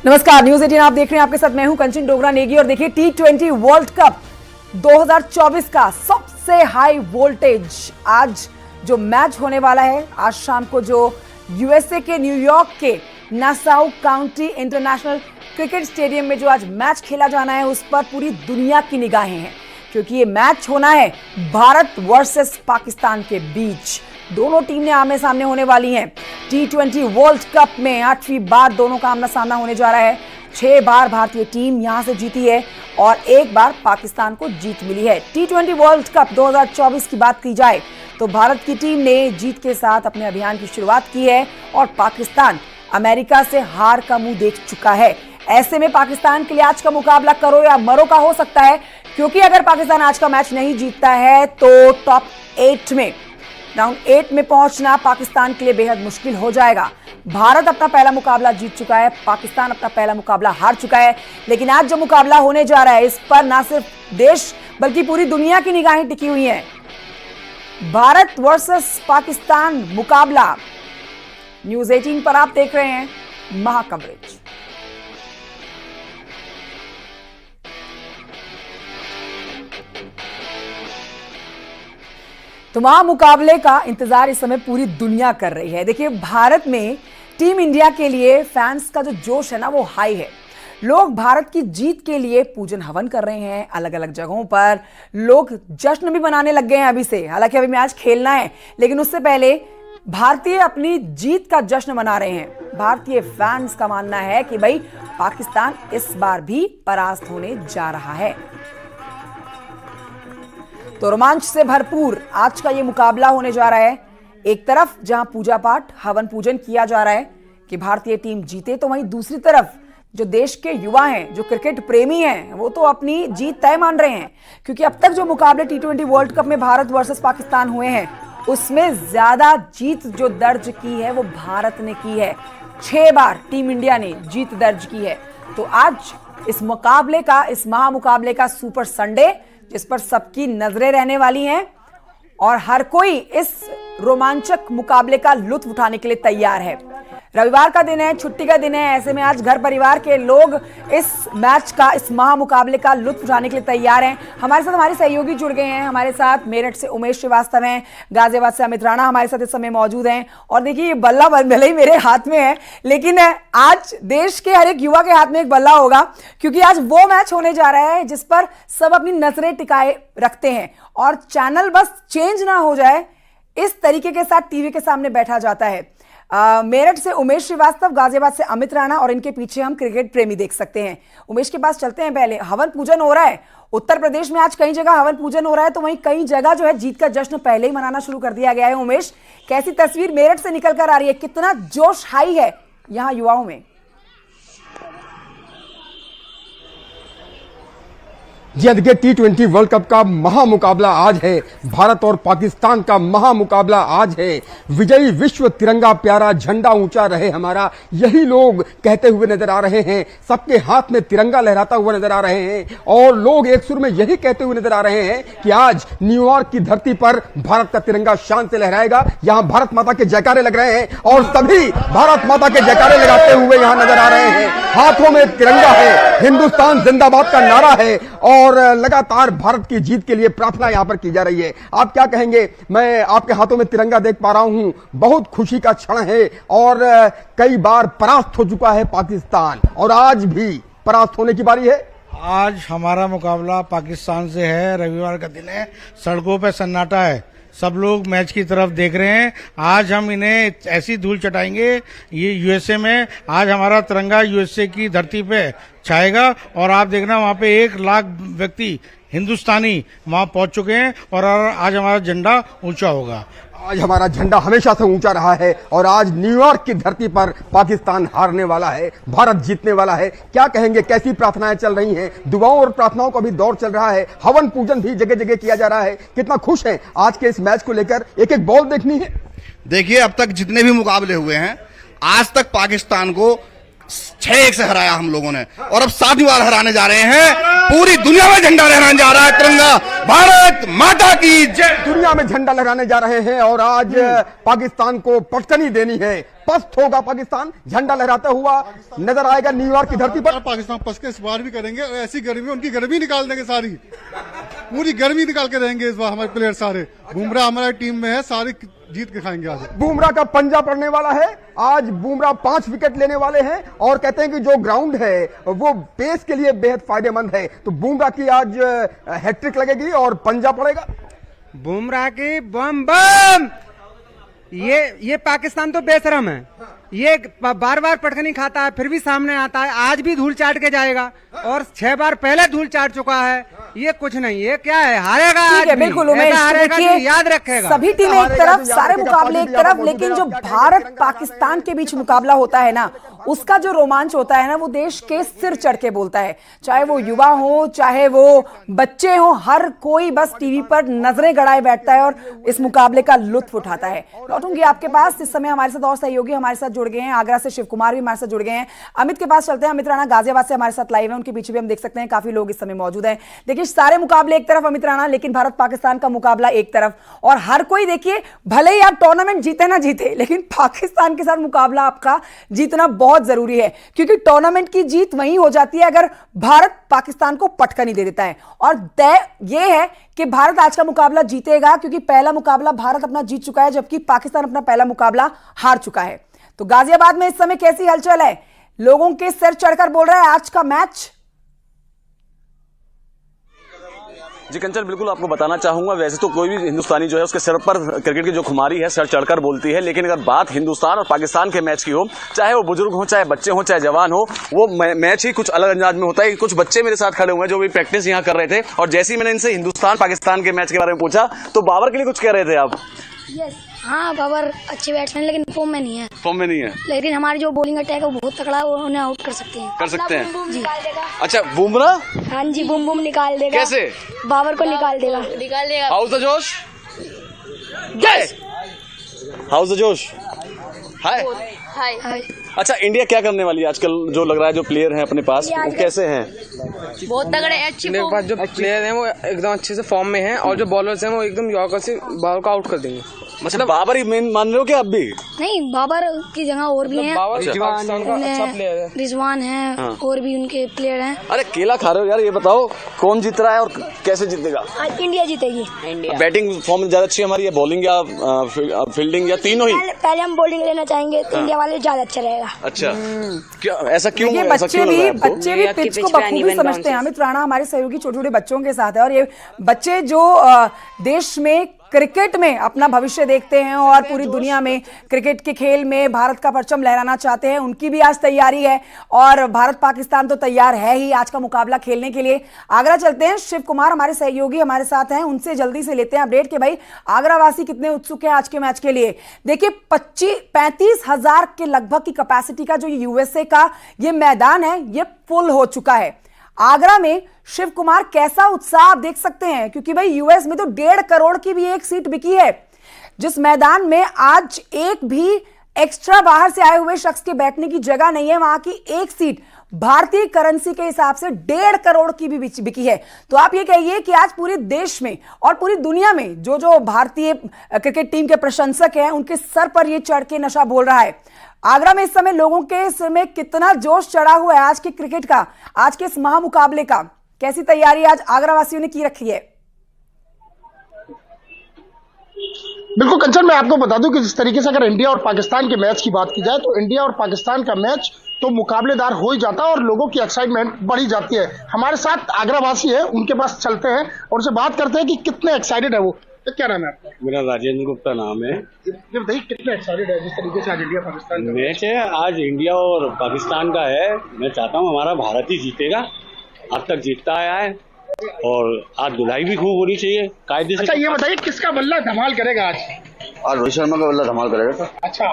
नमस्कार, न्यूज 18 आप देख रहे हैं। आपके साथ मैं हूं कंचन डोगरा नेगी। और देखिए, T20 वर्ल्ड कप 2024 का सबसे हाई वोल्टेज आज जो मैच होने वाला है, आज शाम को जो यूएसए के न्यूयॉर्क के Nassau county international cricket stadium में जो आज मैच खेला जाना है, उस पर पूरी दुनिया की निगाहें हैं, क्योंकि ये मैच होना है भारत वर्सेस पाकिस्तान के बीच। दोनों टीम ने आमने सामने होने वाली हैं। T20 वर्ल्ड कप में 8वीं बार दोनों का आमना सामना होने जा रहा है। 6 बार भारतीय टीम यहां से जीती है और 1 बार पाकिस्तान को जीत मिली है। T20 वर्ल्ड कप 2024 की बात की जाए तो भारत की टीम ने जीत के साथ अपने अभियान की शुरुआत की है और पाकिस्तान अमेरिका से हार का मुंह देख चुका है। ऐसे में पाकिस्तान के लिए आज का मुकाबला करो या मरो का हो सकता है, क्योंकि अगर पाकिस्तान आज का मैच नहीं जीतता है तो टॉप 8 में, राउंड 8 में पहुंचना पाकिस्तान के लिए बेहद मुश्किल हो जाएगा। भारत अपना पहला मुकाबला जीत चुका है, पाकिस्तान अपना पहला मुकाबला हार चुका है। लेकिन आज जो मुकाबला होने जा रहा है, इस पर ना सिर्फ देश बल्कि पूरी दुनिया की निगाहें टिकी हुई हैं। भारत वर्सेस पाकिस्तान मुकाबला न्यूज 18 पर आप देख रहे हैं महा कवरेज। तो मुकाबले का इंतजार इस समय पूरी दुनिया कर रही है। देखिए, भारत में टीम इंडिया के लिए फैंस का जो जोश है ना, वो हाई है। लोग भारत की जीत के लिए पूजन हवन कर रहे हैं। अलग अलग जगहों पर लोग जश्न भी मनाने लग गए हैं अभी से। हालांकि अभी मैच खेलना है, लेकिन उससे पहले भारतीय अपनी जीत का जश्न मना रहे हैं। भारतीय फैंस का मानना है कि भाई पाकिस्तान इस बार भी परास्त होने जा रहा है। तो रोमांच से भरपूर आज का ये मुकाबला होने जा रहा है। एक तरफ जहां पूजा पाठ हवन पूजन किया जा रहा है कि भारतीय टीम जीते, तो वहीं दूसरी तरफ जो देश के युवा हैं, जो क्रिकेट प्रेमी हैं, वो तो अपनी जीत तय मान रहे हैं, क्योंकि अब तक जो मुकाबले T20 वर्ल्ड कप में भारत वर्सेस पाकिस्तान हुए हैं, उसमें ज्यादा जीत जो दर्ज की है वो भारत ने की है। 6 बार टीम इंडिया ने जीत दर्ज की है। तो आज इस मुकाबले का, इस महामुकाबले का सुपर संडे, जिस पर सबकी नजरें रहने वाली हैं और हर कोई इस रोमांचक मुकाबले का लुत्फ उठाने के लिए तैयार है। रविवार का दिन है, छुट्टी का दिन है। ऐसे में आज घर परिवार के लोग इस मैच का, इस महामुकाबले का लुत्फ उठाने के लिए तैयार हैं। हमारे साथ हमारे सहयोगी जुड़ गए हैं। हमारे साथ मेरठ से उमेश श्रीवास्तव हैं, गाजियाबाद से अमित राणा हमारे साथ इस समय मौजूद हैं। और देखिए, ये बल्ला भले ही मेरे हाथ में है, लेकिन आज देश के हर एक युवा के हाथ में एक बल्ला होगा, क्योंकि आज वो मैच होने जा रहा है जिस पर सब अपनी नजरें टिकाए रखते हैं और चैनल बस चेंज ना हो जाए, इस तरीके के साथ टीवी के सामने बैठा जाता है। मेरठ से उमेश श्रीवास्तव, गाजियाबाद से अमित राणा, और इनके पीछे हम क्रिकेट प्रेमी देख सकते हैं। उमेश के पास चलते हैं। पहले हवन पूजन हो रहा है उत्तर प्रदेश में, आज कई जगह हवन पूजन हो रहा है, तो वहीं कई जगह जो है जीत का जश्न पहले ही मनाना शुरू कर दिया गया है। उमेश, कैसी तस्वीर मेरठ से निकल कर आ रही है? कितना जोश हाई है यहाँ युवाओं में? जी देखिए, T20 वर्ल्ड कप का महामुकाबला आज है। भारत और पाकिस्तान का महामुकाबला आज है। विजयी विश्व तिरंगा प्यारा, झंडा ऊंचा रहे हमारा, यही लोग कहते हुए नजर आ रहे हैं। सबके हाथ में तिरंगा लहराता हुआ नजर आ रहे हैं और लोग एक सुर में यही कहते हुए नजर आ रहे हैं कि आज न्यूयॉर्क की धरती पर भारत का तिरंगा शान से लहराएगा। यहाँ भारत माता के जयकारे लग रहे हैं और सभी भारत माता के जयकारे लगाते हुए यहाँ नजर आ रहे हैं। हाथों में तिरंगा है, हिंदुस्तान जिंदाबाद का नारा है और लगातार भारत की जीत के लिए प्रार्थना यहां पर की जा रही है। आप क्या कहेंगे? मैं आपके हाथों में तिरंगा देख पा रहा हूं, बहुत खुशी का क्षण है और कई बार परास्त हो चुका है पाकिस्तान और आज भी परास्त होने की बारी है। आज हमारा मुकाबला पाकिस्तान से है। रविवार का दिन है, सड़कों पे सन्नाटा है, सब लोग मैच की तरफ देख रहे हैं। आज हम इन्हें ऐसी धूल चटाएंगे, ये यूएसए में आज हमारा तिरंगा यूएसए की धरती पे छाएगा और आप देखना वहाँ पे 1 लाख व्यक्ति हिंदुस्तानी वहाँ पहुंच चुके हैं और आज हमारा झंडा ऊंचा होगा। आज हमारा झंडा हमेशा से ऊंचा रहा है और आज न्यूयॉर्क की धरती पर पाकिस्तान हारने वाला है, भारत जीतने वाला है। क्या कहेंगे, कैसी प्रार्थनाएं चल रही हैं? दुआओं और प्रार्थनाओं का भी दौर चल रहा है, हवन पूजन भी जगह जगह किया जा रहा है। कितना खुश हैं आज के इस मैच को लेकर? एक एक बॉल देखनी है। देखिए, अब तक जितने भी मुकाबले हुए हैं, आज तक पाकिस्तान को 6-1 से हराया हम लोगों ने और अब 7वीं बार हराने जा रहे हैं। पूरी दुनिया में झंडा लहराने जा रहा है तिरंगा। भारत माता की जय। दुनिया में झंडा लहराने जा रहे हैं और आज पाकिस्तान को पटकनी देनी है। पस्त होगा पाकिस्तान, झंडा लहराता हुआ नजर आएगा न्यूयॉर्क की धरती पर। पाकिस्तान पस के इस बार भी करेंगे और ऐसी गर्मी, उनकी गर्मी निकाल देंगे, सारी पूरी गर्मी निकाल के रहेंगे इस बार हमारे प्लेयर सारे। बुमराह हमारी टीम में है, सारे जीत के खाएंगे आज। बुमराह का पंजा पड़ने वाला है। आज बुमराह 5 विकेट लेने वाले हैं और कहते हैं कि जो ग्राउंड है वो पेस के लिए बेहद फायदेमंद है। तो बुमराह की आज हैट्रिक लगेगी और पंजा पड़ेगा बुमराह की। बम बम। ये पाकिस्तान तो बेशरम है, ये बार बार पटखनी खाता है फिर भी सामने आता है। आज भी धूल चाट के जाएगा और 6 बार पहले धूल चाट चुका है। ये कुछ नहीं, ये क्या है, हारेगा आज भी। बिल्कुल उमेश, हारेगा कि याद रखेगा। सभी टीमें एक तरफ, सारे मुकाबले एक तरफ, लेकिन जो भारत पाकिस्तान के बीच मुकाबला होता है ना, उसका जो रोमांच होता है ना, वो देश के सिर चढ़ के बोलता है। चाहे वो युवा हो, चाहे वो बच्चे हो, हर कोई बस टीवी पर नजरें गड़ाए बैठता है और इस मुकाबले का लुत्फ उठाता है। लौटूंगी आपके पास। इस समय हमारे साथ और सहयोगी हमारे साथ जुड़ गए हैं। आगरा से शिव कुमार भी हमारे साथ जुड़ गए हैं। अमित के पास चलते हैं। अमित राणा गाजियाबाद से हमारे साथ लाइव है, उनके पीछे भी हम देख सकते हैं काफी लोग इस समय मौजूद हैं। देखिए, सारे मुकाबले एक तरफ अमित राणा, लेकिन भारत पाकिस्तान का मुकाबला एक तरफ। और हर कोई देखिए, भले ही आप टूर्नामेंट जीते ना जीते, लेकिन पाकिस्तान के साथ मुकाबला आपका जीतना बहुत जरूरी है, क्योंकि टूर्नामेंट की जीत वहीं हो जाती है अगर भारत पाकिस्तान को पटकनी दे देता है। और तय यह है कि भारत आज का मुकाबला जीतेगा, क्योंकि पहला मुकाबला भारत अपना जीत चुका है, जबकि पाकिस्तान अपना पहला मुकाबला हार चुका है। तो गाजियाबाद में इस समय कैसी हलचल है? लोगों के सिर चढ़कर बोल रहा है आज का मैच। जी कंचन, बिल्कुल आपको बताना चाहूंगा, वैसे तो कोई भी हिंदुस्तानी जो है उसके सिर पर क्रिकेट की जो खुमारी है सर चढ़कर बोलती है, लेकिन अगर बात हिंदुस्तान और पाकिस्तान के मैच की हो, चाहे वो बुजुर्ग हो, चाहे बच्चे हो, चाहे जवान हो, वो मैच ही कुछ अलग अंदाज में होता है। कुछ बच्चे मेरे साथ खड़े हुए हैं जो भी प्रैक्टिस यहाँ कर रहे थे, और जैसे ही मैंने इनसे हिंदुस्तान पाकिस्तान के मैच के बारे में पूछा तो बाबर के लिए कुछ कह रहे थे आप? हाँ, बाबर अच्छे बैट्समैन, लेकिन फॉर्म में नहीं है। फॉर्म में नहीं है, लेकिन हमारी जो बॉलिंग अटैक है वो बहुत तकड़ा है, वो उन्हें आउट कर सकते हैं। कर सकते हैं जी। अच्छा, बुमराह? हाँ जी, बूम बूम निकाल देगा। कैसे? बाबर को निकाल देगा। हाउस द जोश, हाउस द जोश। हाय। अच्छा, इंडिया क्या करने वाली है आजकल? जो लग रहा है जो प्लेयर हैं अपने पास वो कैसे हैं? बहुत तगड़े, अच्छी मेरे पास जो प्लेयर हैं वो एकदम अच्छे से फॉर्म में हैं, और जो बॉलर्स हैं वो एकदम यॉर्कर से बाबर को आउट कर देंगे। मतलब बाबर ही मेन मान रहे हो क्या अब भी? नहीं, बाबर की जगह और भी हैं। बाबर पाकिस्तान का अच्छा प्लेयर है। रिजवान है। हाँ। और भी उनके प्लेयर हैं। अरे केला खा रहे हो यार, ये बताओ कौन जीत रहा है और कैसे जीतेगा? आज इंडिया जीतेगी। बैटिंग फॉर्म ज्यादा अच्छी है हमारी, या बॉलिंग या फील्डिंग, या तीनों ही? पहले हम बॉलिंग लेना चाहेंगे तो इंडिया वाले ज्यादा अच्छा रहेगा। अच्छा, क्या ऐसा क्यों? ये बच्चे भी पिच को बखूबी समझते हैं। अमित राणा हमारे सहयोगी छोटे छोटे बच्चों के साथ है, और ये बच्चे जो देश में क्रिकेट में अपना भविष्य देखते हैं और पूरी दुनिया में क्रिकेट के खेल में भारत का परचम लहराना चाहते हैं, उनकी भी आज तैयारी है। और भारत पाकिस्तान तो तैयार है ही आज का मुकाबला खेलने के लिए। आगरा चलते हैं, शिव कुमार हमारे सहयोगी हमारे साथ हैं, उनसे जल्दी से लेते हैं अपडेट कि भाई आगरा वासी कितने उत्सुक हैं आज के मैच के लिए। देखिए, 35,000 के लगभग की कैपेसिटी का जो यूएसए का ये मैदान है, ये फुल हो चुका है। आगरा में शिव कुमार कैसा उत्साह आप देख सकते हैं, क्योंकि भाई यूएस में तो 1.5 करोड़ की भी एक सीट बिकी है। जिस मैदान में आज एक भी एक्स्ट्रा बाहर से आए हुए शख्स के बैठने की जगह नहीं है, वहां की एक सीट भारतीय करेंसी के हिसाब से 1.5 करोड़ की भी बिकी है। तो आप ये कहिए कि आज पूरे देश में और पूरी दुनिया में जो जो भारतीय क्रिकेट टीम के प्रशंसक हैं, उनके सर पर ये चढ़ के नशा बोल रहा है। आगरा में इस समय लोगों के सिर में कितना जोश चढ़ा हुआ है आज के क्रिकेट का, आज के इस महामुकाबले का। कैसी तैयारी आज आगरा वासियों ने की रखी है? बिल्कुल कंचन, मैं आपको बता दूं कि जिस तरीके से अगर इंडिया और पाकिस्तान के मैच की बात की जाए तो इंडिया और पाकिस्तान का मैच तो मुकाबलेदार हो ही जाता है और लोगों की एक्साइटमेंट बढ़ी जाती है। हमारे साथ आगरावासी है, उनके पास चलते हैं और उनसे बात करते हैं कि कितने एक्साइटेड है वो। तो क्या नाम है आपका? मेरा राजेंद्र गुप्ता नाम है। ये बताइए कितने एक्साइटेड है जिस तरीके से आज इंडिया पाकिस्तान मैच है? आज इंडिया और पाकिस्तान का है। मैं चाहता हूँ हमारा भारत ही जीतेगा, अब तक जीतता आया है, और आज धुलाई भी खूब होनी चाहिए कायदे से। अच्छा, ये बताइए किसका बल्ला धमाल करेगा आज? आज रोहित शर्मा का बल्ला धमाल करेगा। अच्छा,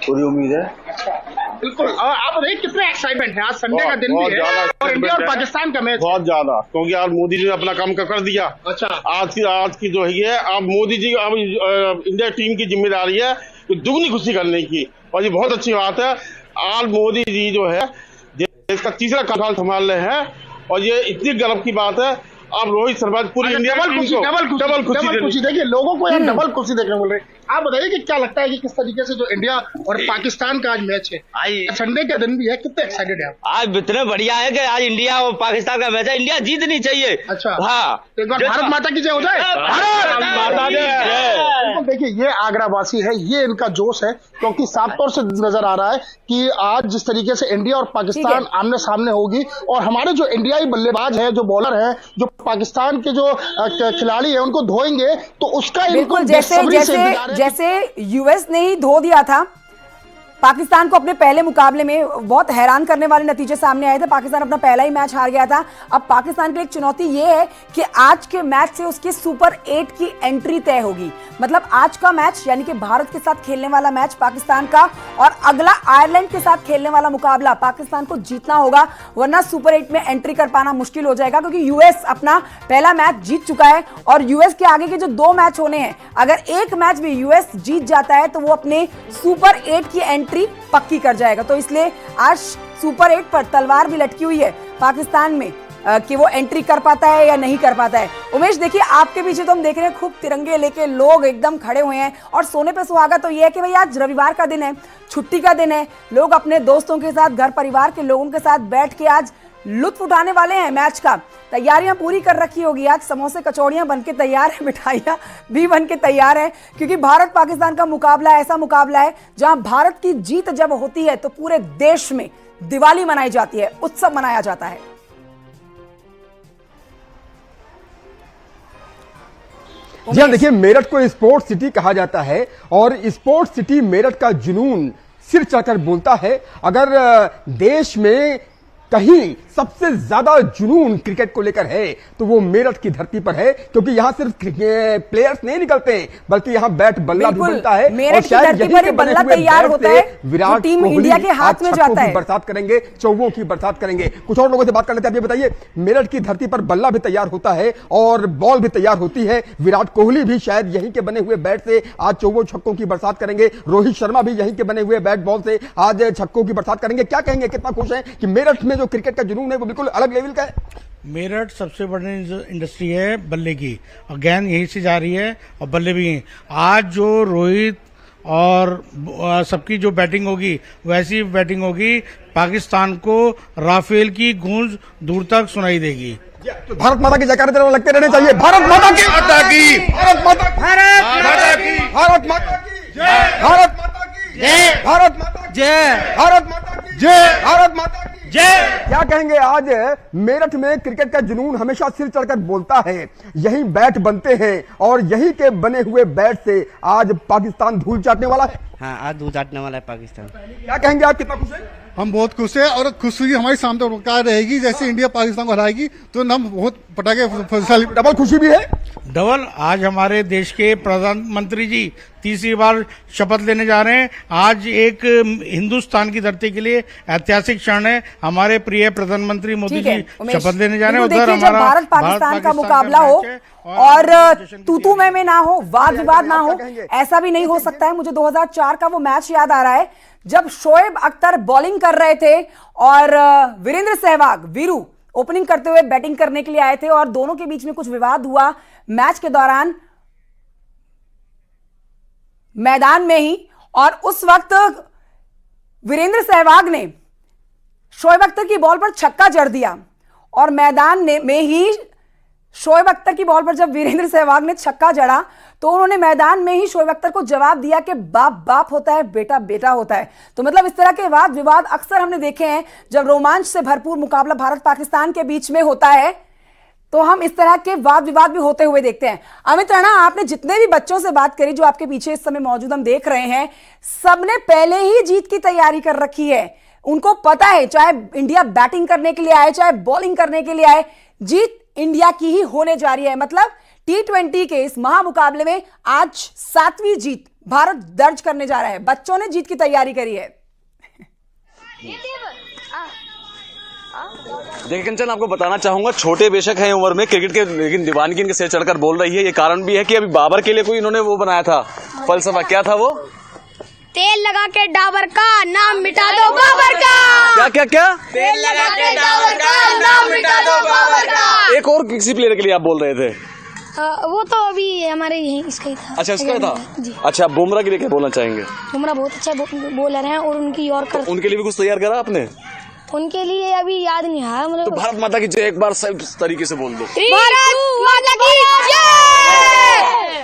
पूरी उम्मीद है। अच्छा, बिल्कुल। आप बताइए कितने एक्साइटमेंट है? आज संडे का दिन भी है और इंडिया और पाकिस्तान का मैच। बहुत ज्यादा, क्योंकि आज मोदी जी ने अपना काम कर दिया। अच्छा, आज की जो है अब मोदी जी, अब इंडिया टीम की जिम्मेदारी है दुगनी खुशी करने की, और ये बहुत अच्छी बात है। आज मोदी जी जो है देश का तीसरा कार्यकाल संभाल रहे हैं और ये इतनी गर्व की बात है। अब रोहित शर्मा पूरी इंडिया डबल खुशी देखिए, लोगों को यार डबल खुशी देखने को मिल रही है। आप बताइए कि क्या लगता है कि किस तरीके से जो इंडिया और पाकिस्तान का आज मैच है, संडे का दिन भी है, कितने एक्साइटेड है आप? आज इतने बढ़िया है कि आज इंडिया और पाकिस्तान का मैच है, इंडिया जीतनी चाहिए। अच्छा, हाँ, तो एक बार भारत माता की जय हो जाए। भारत माता की जय। देखिए, ये आगरा वासी है, ये इनका जोश है, क्योंकि साफ तौर से नजर आ रहा है कि आज जिस तरीके से इंडिया और पाकिस्तान आमने सामने होगी, और हमारे जो इंडियाई बल्लेबाज है, जो बॉलर है, जो पाकिस्तान के जो खिलाड़ी है, उनको धोएंगे, तो उसका बिल्कुल जैसे यूएस ने ही धो दिया था पाकिस्तान को अपने पहले मुकाबले में। बहुत हैरान करने वाले नतीजे सामने आए थे, पाकिस्तान अपना पहला ही मैच हार गया था। अब पाकिस्तान के लिए एक चुनौती ये है कि आज के मैच से उसके सुपर 8 की एंट्री तय होगी। मतलब आज का मैच यानी कि भारत के साथ खेलने वाला मैच पाकिस्तान का, और अगला आयरलैंड के साथ खेलने वाला मुकाबला पाकिस्तान को जीतना होगा, वरना सुपर 8 में एंट्री कर पाना मुश्किल हो जाएगा, क्योंकि यूएस अपना पहला मैच जीत चुका है और यूएस के आगे के जो 2 मैच होने हैं, अगर एक मैच भी यूएस जीत जाता है तो वो अपने सुपर 8 की एंट्री पक्की कर जाएगा। तो इसलिए आज सुपर 8 पर तलवार भी लटकी हुई है पाकिस्तान में कि वो एंट्री कर पाता है या नहीं कर पाता है। उमेश, देखिए आपके पीछे तो हम देख रहे हैं खूब तिरंगे लेके लोग एकदम खड़े हुए हैं, और सोने पे सुहागा तो ये है कि भाई आज रविवार का दिन है, छुट्टी का दिन है, लोग अपने दोस्तों के साथ, घर परिवार के लोगों के साथ बैठ के आज लुत्फ उठाने वाले हैं मैच का। तैयारियां पूरी कर रखी होगी, आज समोसे कचौड़ियां बनके तैयार है, मिठाइयां भी बनके तैयार है, क्योंकि भारत पाकिस्तान का मुकाबला ऐसा मुकाबला है जहां भारत की जीत जब होती है तो पूरे देश में दिवाली मनाई जाती है, उत्सव मनाया जाता है। जी हाँ, देखिए मेरठ को स्पोर्ट्स सिटी कहा जाता है, और स्पोर्ट्स सिटी मेरठ का जुनून सिर चढ़कर बोलता है। अगर देश में कहीं सबसे ज्यादा जुनून क्रिकेट को लेकर है तो वो मेरठ की धरती पर है, क्योंकि यहाँ सिर्फ प्लेयर्स नहीं निकलते बल्कि यहाँ बैट बल्ला भी बनता है। मेरठ की धरती पर ही बल्ला तैयार होता है, विराट टीम इंडिया के हाथ में जाता है। बरसात करेंगे, चौवों की बरसात करेंगे। कुछ और लोगों से बात कर लेते हैं। आप ये बताइए, मेरठ की धरती पर बल्ला भी तैयार होता है और बॉल भी तैयार होती है। विराट कोहली भी शायद यहीं के बने हुए बैट से आज चौवों छक्कों की बरसात करेंगे। रोहित शर्मा भी यहीं के बने हुए बैट बॉल से आज छक्कों की बरसात करेंगे। क्या कहेंगे, कितना खुश हैं कि मेरठ में जो क्रिकेट का जुनून है वो बिल्कुल अलग लेवल का है? मेरठ सबसे बड़ी इंडस्ट्री है बल्ले की, और गेंद यहीं से जा रही है और बल्ले भी हैं। आज जो रोहित और सबकी जो बैटिंग होगी वैसी बैटिंग होगी, पाकिस्तान को राफेल की गूंज दूर तक सुनाई देगी। तो भारत माता की जयकारे तेरे लगते रहने चाहिए। भारत माता की, भारत माता की, भारत माता की, भारत माता की जय, भारत माता की जय, भारत माता की जय, भारत माता की जय, भारत माता की जय। क्या कहेंगे, आज मेरठ में क्रिकेट का जुनून हमेशा सिर चढ़कर बोलता है। यहीं बैट बनते हैं और यहीं के बने हुए बैट से आज पाकिस्तान धूल चाटने वाला है। हाँ, आज धूल चाटने वाला है पाकिस्तान। क्या कहेंगे आप, कितना खुश है? हम बहुत खुश है, और खुशी हमारी सामने बरकरार रहेगी। जैसे इंडिया पाकिस्तान को हराएगी तो हम बहुत पटाखे, डबल खुशी भी है। डबल, आज हमारे देश के प्रधानमंत्री जी तीसरी बार शपथ लेने जा रहे हैं। आज एक हिंदुस्तान की धरती के लिए ऐतिहासिक क्षण है। हमारे प्रिय प्रधानमंत्री मोदी जी शपथ लेने जा रहे हैं। उधर हमारा भारत पाकिस्तान का मुकाबला हो और तू में ना हो, वाद विवाद ना हो, ऐसा भी नहीं हो सकता है। मुझे 2004 का वो मैच याद आ रहा है जब शोएब अख्तर बॉलिंग कर रहे थे और वीरेंद्र सहवाग वीरू ओपनिंग करते हुए बैटिंग करने के लिए आए थे, और दोनों के बीच में कुछ विवाद हुआ मैच के दौरान मैदान में ही, और उस वक्त वीरेंद्र सहवाग ने शोएब अख्तर की बॉल पर छक्का जड़ दिया, और मैदान में ही शोएब अख्तर की बॉल पर जब वीरेंद्र सहवाग ने छक्का जड़ा तो उन्होंने मैदान में ही शोएब अख्तर को जवाब दिया कि बाप बाप होता है, बेटा बेटा होता है। तो मतलब इस तरह के वाद विवाद अक्सर हमने देखे हैं। जब रोमांच से भरपूर मुकाबला भारत पाकिस्तान के बीच में होता है तो हम इस तरह के वाद विवाद भी होते हुए देखते हैं। अमित राणा, आपने जितने भी बच्चों से बात करी जो आपके पीछे इस समय मौजूद हम देख रहे हैं, सबने पहले ही जीत की तैयारी कर रखी है। उनको पता है, चाहे इंडिया बैटिंग करने के लिए आए, चाहे बॉलिंग करने के लिए आए, जीत इंडिया की ही होने जा रही है। मतलब T20 के इस महामुकाबले में आज 7वीं जीत भारत दर्ज करने जा रहा है। बच्चों ने जीत की तैयारी करी है। देखिए कंचन, आपको बताना चाहूंगा, छोटे बेशक हैं उम्र में क्रिकेट के, लेकिन दीवानगी इनके सिर चढ़कर बोल रही है। ये कारण भी है कि अभी बाबर के लिए कोई इन्होंने वो बनाया था फलसफा, क्या था वो? तेल लगा के डाबर का नाम मिटा दो बाबर का। क्या क्या क्या? तेल लगा के डाबर का नाम मिटा दो और किसी प्लेयर के लिए आप बोल रहे थे? वो तो अभी हमारे यही इसका ही था। अच्छा, इसका था जी। अच्छा, बुमराह के लिए क्या बोलना चाहेंगे? बुमराह बहुत अच्छा बॉलर हैं और उनकी यॉर्कर, उनके लिए भी कुछ तैयार करा आपने? उनके लिए अभी याद नहीं आया तो मतलब। भारत माता की जय एक बार सब तरीके से बोल दो। भारत माता की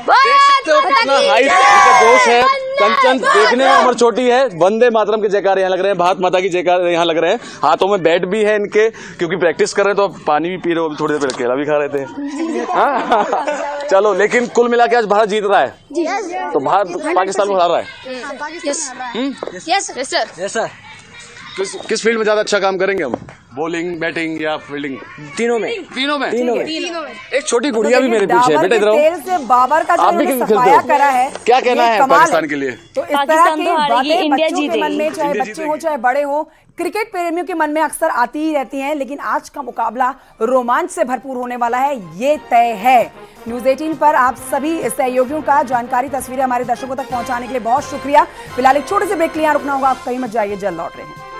देख सकते हो कितना हाई का जोश है। कंचन देखने में उम्र छोटी है, वंदे मातरम के जयकारे यहाँ लग रहे हैं, भारत माता की जयकारे यहाँ लग रहे हैं। हाथों में बैट भी है इनके, क्योंकि प्रैक्टिस कर रहे हैं तो पानी भी पी रहे हो, थोड़ी देर पहले केला भी खा रहे थे। हाँ चलो, लेकिन कुल मिला के आज भारत जीत रहा है, तो भारत पाकिस्तान को हरा रहा है। Yes sir. किस फील्ड में ज्यादा अच्छा काम करेंगे हम? बॉलिंग, बैटिंग या फील्डिंग? तीनों में। एक छोटी गुड़िया भी मेरे पीछे है, बेटे इधर आओ। तेल से बाबर का आप जो भी उन्होंने खेलते सफाया हो? करा है, क्या कहना ये है कमाल पाकिस्तान के लिए? तो इस तरह की बातें बच्चों के मन में, चाहे बच्चे हो चाहे बड़े हो, क्रिकेट प्रेमियों के मन में अक्सर आती ही रहती हैं, लेकिन आज का मुकाबला रोमांच से भरपूर होने वाला है, ये तय है। न्यूज़ 18 पर आप सभी सहयोगियों का जानकारी, तस्वीरें हमारे दर्शकों तक पहुंचाने के लिए बहुत शुक्रिया। फिलहाल एक छोटे से ब्रेक के लिए रुकना होगा, आप कहीं मत जाइए, जल्द लौट रहे हैं।